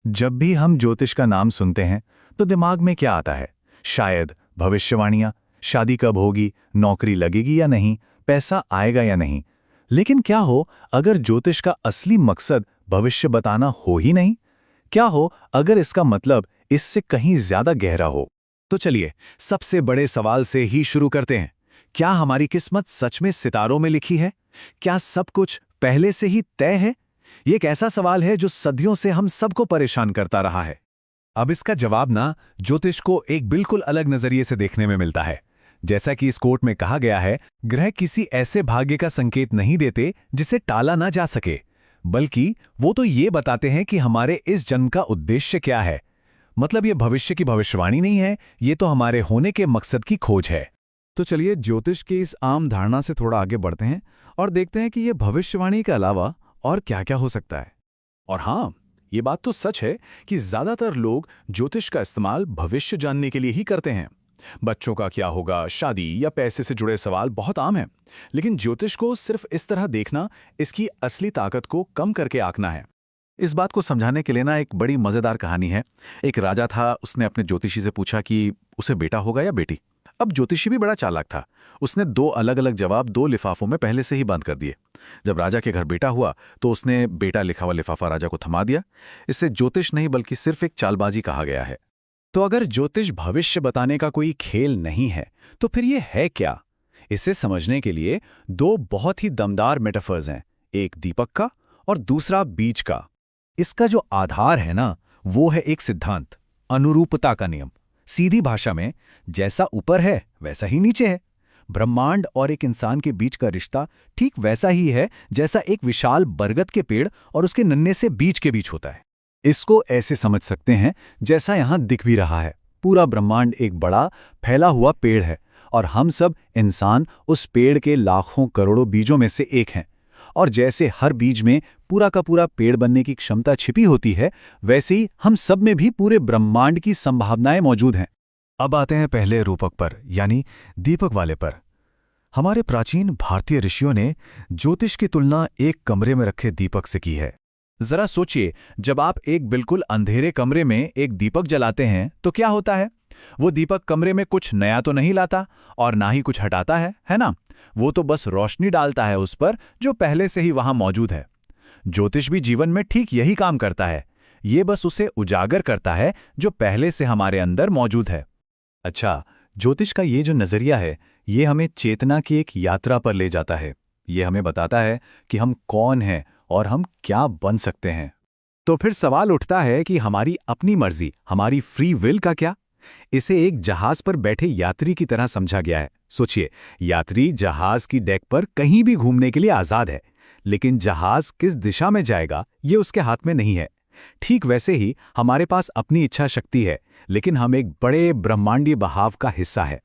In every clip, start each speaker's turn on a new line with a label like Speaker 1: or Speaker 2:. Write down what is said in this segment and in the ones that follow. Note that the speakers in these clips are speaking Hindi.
Speaker 1: जब भी हम ज्योतिष का नाम सुनते हैं तो दिमाग में क्या आता है? शायद भविष्यवाणियां, शादी कब होगी, नौकरी लगेगी या नहीं, पैसा आएगा या नहीं। लेकिन क्या हो अगर ज्योतिष का असली मकसद भविष्य बताना हो ही नहीं? क्या हो अगर इसका मतलब इससे कहीं ज्यादा गहरा हो?
Speaker 2: तो चलिए सबसे बड़े सवाल से ही शुरू करते हैं। क्या हमारी किस्मत सच में सितारों में लिखी है? क्या सब कुछ पहले से ही तय है? ये एक ऐसा सवाल है जो सदियों से हम सबको परेशान करता रहा है। अब इसका जवाब ना ज्योतिष को एक बिल्कुल अलग नजरिए से देखने में मिलता है। जैसा कि इस कोट में कहा गया है, ग्रह किसी ऐसे भाग्य का संकेत नहीं देते जिसे टाला ना जा सके, बल्कि वो तो ये बताते हैं कि हमारे इस जन्म का उद्देश्य क्या है। मतलब ये भविष्य की भविष्यवाणी नहीं है, ये तो हमारे होने के मकसद की खोज है। तो चलिए ज्योतिष की इस आम धारणा से थोड़ा आगे बढ़ते हैं और देखते हैं कि ये भविष्यवाणी के अलावा और क्या-क्या हो सकता है। और हाँ, ये बात तो सच है कि ज्यादातर लोग ज्योतिष का इस्तेमाल भविष्य जानने के लिए ही करते हैं। बच्चों का क्या होगा, शादी या पैसे से जुड़े सवाल बहुत आम हैं। लेकिन ज्योतिष को सिर्फ इस तरह देखना इसकी असली ताकत को कम करके आंकना है। इस बात को समझाने के लिए ना एक बड़ी मजेदार कहानी है। एक राजा था, उसने अपने ज्योतिषी से पूछा कि उसे बेटा होगा या बेटी। अब ज्योतिषी भी बड़ा चालाक था। उसने दो अलग अलग जवाब दो लिफाफों में पहले से ही बंद कर दिए। जब राजा के घर बेटा हुआ तो उसने बेटा लिखा हुआ लिफाफा राजा को थमा दिया। इससे ज्योतिष नहीं बल्कि सिर्फ एक चालबाजी कहा गया है। तो अगर ज्योतिष भविष्य बताने का कोई खेल नहीं है तो फिर ये है क्या? इसे समझने के लिए दो बहुत ही दमदार मेटाफर्स हैं, एक दीपक का और दूसरा बीज का। इसका जो आधार है ना, वो है एक सिद्धांत, अनुरूपता का नियम। सीधी भाषा में, जैसा ऊपर है वैसा ही नीचे है। ब्रह्मांड और एक इंसान के बीच का रिश्ता ठीक वैसा ही है जैसा एक विशाल बरगद के पेड़ और उसके नन्हे से बीज के बीच होता है। इसको ऐसे समझ सकते हैं जैसा यहां दिख भी रहा है। पूरा ब्रह्मांड एक बड़ा फैला हुआ पेड़ है और हम सब इंसान उस पेड़ के लाखों करोड़ों बीजों में से एक हैं। और जैसे हर बीज में पूरा का पूरा पेड़ बनने की क्षमता छिपी होती है, वैसे ही हम सब में भी पूरे ब्रह्मांड की संभावनाएं मौजूद हैं। अब आते हैं पहले रूपक पर, यानी दीपक वाले पर। हमारे प्राचीन भारतीय ऋषियों ने ज्योतिष की तुलना एक कमरे में रखे दीपक से की है। जरा सोचिए, जब आप एक बिल्कुल अंधेरे कमरे में एक दीपक जलाते हैं तो क्या होता है? वो दीपक कमरे में कुछ नया तो नहीं लाता और ना ही कुछ हटाता है ना? वो तो बस रोशनी डालता है उस पर जो पहले से ही वहां मौजूद है। ज्योतिष भी जीवन में ठीक यही काम करता है। ये बस उसे उजागर करता है जो पहले से हमारे अंदर मौजूद है। अच्छा, ज्योतिष का ये जो नजरिया है, ये हमें चेतना की एक यात्रा पर ले जाता है। ये हमें बताता है कि हम कौन हैं और हम क्या बन सकते हैं। तो फिर सवाल उठता है कि हमारी अपनी मर्जी, हमारी फ्री विल का क्या? इसे एक जहाज पर बैठे यात्री की तरह समझा गया है। सोचिए, यात्री जहाज की डेक पर कहीं भी घूमने के लिए आजाद है, लेकिन जहाज किस दिशा में जाएगा ये उसके हाथ में नहीं है। ठीक वैसे ही हमारे पास अपनी इच्छा शक्ति है, लेकिन हम एक बड़े ब्रह्मांडीय बहाव का हिस्सा है।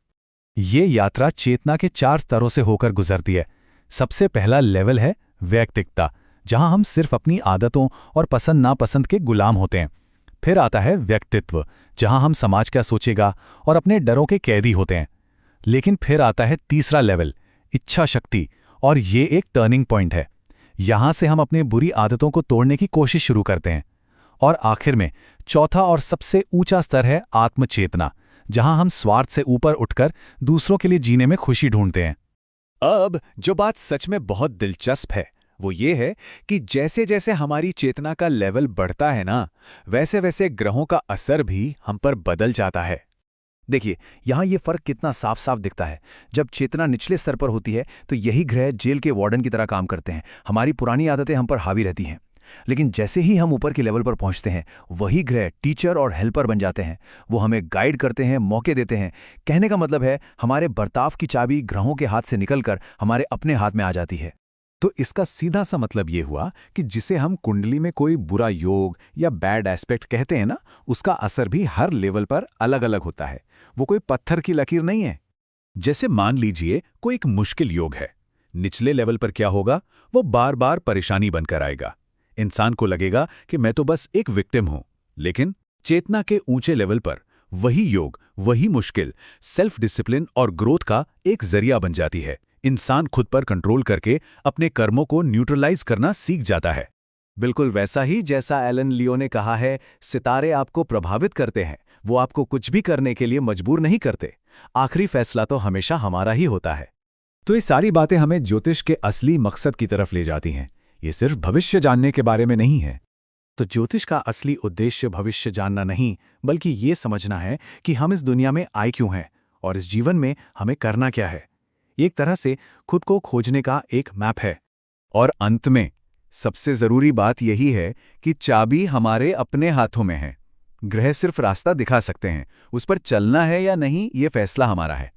Speaker 2: ये यात्रा चेतना के 4 स्तरों से होकर गुजरती है। सबसे पहला लेवल है वैयक्तिकता, जहां हम सिर्फ अपनी आदतों और पसंद नापसंद के गुलाम होते हैं। फिर आता है व्यक्तित्व, जहां हम समाज क्या सोचेगा और अपने डरों के कैदी होते हैं। लेकिन फिर आता है तीसरा लेवल, इच्छा शक्ति, और ये एक टर्निंग पॉइंट है। यहां से हम अपनी बुरी आदतों को तोड़ने की कोशिश शुरू करते हैं। और आखिर में चौथा और सबसे ऊंचा स्तर है आत्मचेतना, जहां हम स्वार्थ से ऊपर उठकर दूसरों के लिए जीने में खुशी ढूंढते हैं। अब जो बात सच में बहुत दिलचस्प है वो ये है कि जैसे जैसे हमारी चेतना का लेवल बढ़ता है ना, वैसे वैसे ग्रहों का असर भी हम पर बदल जाता है। देखिए, यहां ये फर्क कितना साफ साफ दिखता है। जब चेतना निचले स्तर पर होती है तो यही ग्रह जेल के वार्डन की तरह काम करते हैं। हमारी पुरानी आदतें हम पर हावी रहती हैं। लेकिन जैसे ही हम ऊपर के लेवल पर पहुंचते हैं, वही ग्रह टीचर और हेल्पर बन जाते हैं। वो हमें गाइड करते हैं, मौके देते हैं। कहने का मतलब है, हमारे बर्ताव की चाबी ग्रहों के हाथ से निकलकर हमारे अपने हाथ में आ जाती है। तो इसका सीधा सा मतलब ये हुआ कि जिसे हम कुंडली में कोई बुरा योग या बैड एस्पेक्ट कहते हैं ना, उसका असर भी हर लेवल पर अलग अलग होता है। वो कोई पत्थर की लकीर नहीं है। जैसे मान लीजिए कोई एक मुश्किल योग है। निचले लेवल पर क्या होगा? वो बार बार परेशानी बनकर आएगा। इंसान को लगेगा कि मैं तो बस एक विक्टिम हूं। लेकिन चेतना के ऊंचे लेवल पर वही योग, वही मुश्किल, सेल्फ डिसिप्लिन और ग्रोथ का एक जरिया बन जाती है। इंसान खुद पर कंट्रोल करके अपने कर्मों को न्यूट्रलाइज करना सीख जाता है। बिल्कुल वैसा ही जैसा एलन लियो ने कहा है, सितारे आपको प्रभावित करते हैं, वो आपको कुछ भी करने के लिए मजबूर नहीं करते। आखिरी फैसला तो हमेशा हमारा ही होता है। तो ये सारी बातें हमें ज्योतिष के असली मकसद की तरफ ले जाती हैं। ये सिर्फ भविष्य जानने के बारे में नहीं है। तो ज्योतिष का असली उद्देश्य भविष्य जानना नहीं, बल्कि ये समझना है कि हम इस दुनिया में आए क्यों हैं और इस जीवन में हमें करना क्या है। एक तरह से खुद को खोजने का एक मैप है। और अंत में सबसे जरूरी बात यही है कि चाबी हमारे अपने हाथों में है। ग्रह सिर्फ रास्ता दिखा सकते हैं, उस पर चलना है या नहीं ये फैसला हमारा है।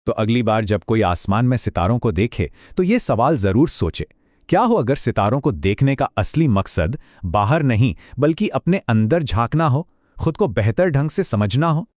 Speaker 2: तो अगली बार जब कोई आसमान में सितारों को देखे तो ये सवाल जरूर सोचे, क्या हो अगर सितारों को देखने का असली मकसद बाहर नहीं बल्कि अपने अंदर झांकना हो, खुद को बेहतर ढंग से समझना हो।